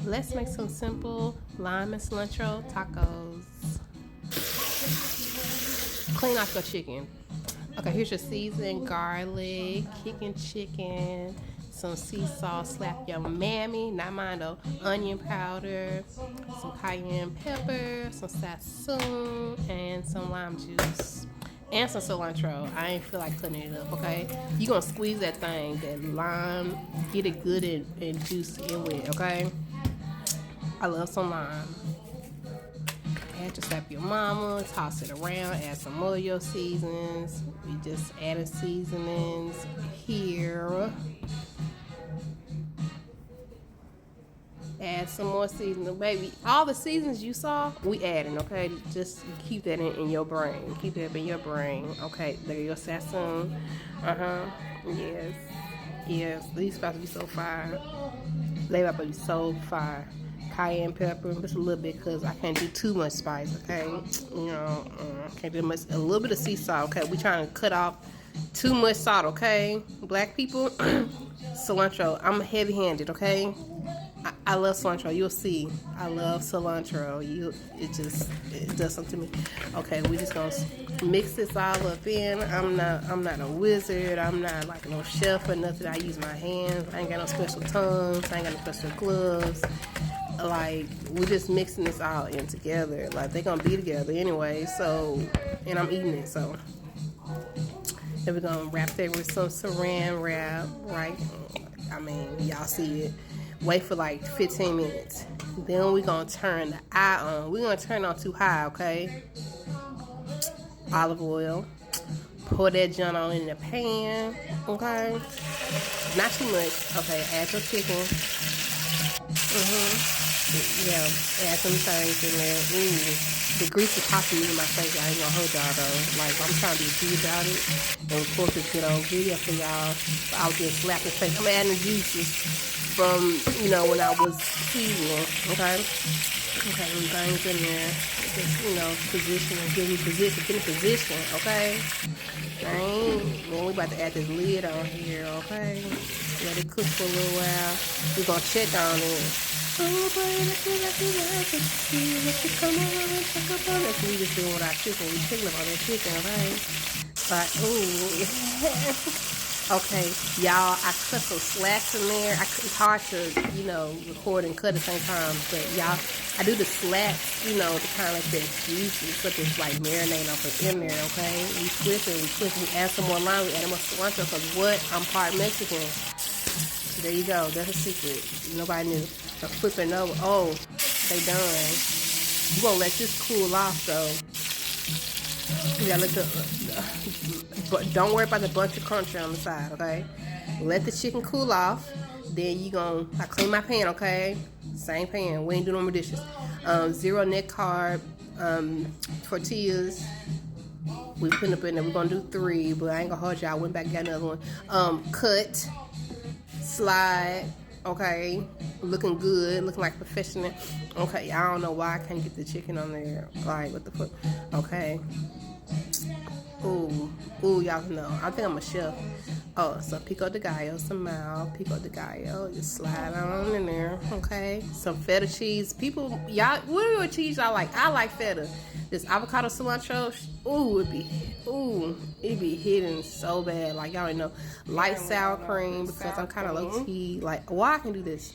let's make some simple lime and cilantro tacos. Clean off your chicken. Okay, here's your seasoned garlic, kicking chicken, some sea salt, slap your mammy, not mine though, onion powder, some cayenne pepper, some sassoon, and some lime juice. And some cilantro. I ain't feel like cutting it up, okay? You gonna squeeze that thing, that lime, get it good and juicy and wet, okay? I love some lime. Add to slap your mama, toss it around, add some more of your seasonings. We just added seasonings here. Add some more seasoning, baby. All the seasons you saw, we adding, okay? Just keep that in your brain. Keep that in your brain. Okay, there your sassoon. Yes. Yes, these about to be so fire. They about to be so fire. Cayenne pepper, just a little bit, because I can't do too much spice, okay? You know, can't do much. A little bit of sea salt, okay? We trying to cut off too much salt, okay? Black people, cilantro. I'm heavy-handed, okay? I love cilantro. You'll see. I love cilantro. It does something to me. Okay, we just gonna mix this all up in. I'm not a wizard. I'm not like no chef or nothing. I use my hands. I ain't got no special tongs. I ain't got no special gloves. Like, we're just mixing this all in together. Like, they're gonna be together anyway. So, and I'm eating it. So, then we're gonna wrap that with some saran wrap, right? I mean, y'all see it. Wait for like 15 minutes. Then we're gonna turn the eye on. We're gonna turn it on too high, okay? Olive oil. Pour that junk on in the pan, okay? Not too much. Okay, add your chicken. Yeah, add some things in there. The grease is popping in my face. I ain't gonna hold y'all though. Like, I'm trying to be good about it. And of course, it's good old video for y'all. I'll just slap the face. I'm adding the juices from, you know, when I was seasoning, okay? Okay, them things in there. Just, you know, position and get in position, okay? Dang. Then we about to add this lid on here, okay? Let it cook for a little while. We're gonna check on it. Oh, boy, let's see what you come on, check up on it. We just doing with our chicken. We picking up all that chicken, okay? But, ooh. Okay, y'all, I cut some slats in there. It's hard to, you know, record and cut at the same time. But, y'all, I do the slats, you know, to kind of like that juicy, so it's like marinating off of in there, okay? We flip it. We add some more lime. We add more cilantro because what? I'm part Mexican. There you go. That's a secret. Nobody knew. So flipping over. Oh, they done. You gonna let this cool off though. You gotta let but don't worry about the bunch of crunchy on the side, okay? Let the chicken cool off. Then I clean my pan, okay? Same pan. We ain't doing no more dishes. 0 net carb tortillas. We put up in there. We're gonna do 3, but I ain't gonna hold y'all. I went back and got another one. Cut, slide. Okay, looking good, looking like a professional. Okay, I don't know why I can't get the chicken on there. Like, what the fuck? Okay. Ooh, y'all know. I think I'm a chef. Oh, so pico de gallo, some mild pico de gallo. Just slide on in there, okay? Some feta cheese. People, y'all, what cheese y'all like? I like feta. This avocado cilantro, it'd be hitting so bad. Like, y'all already know. Light sour cream, because I'm kind of low-key. Like, I can do this.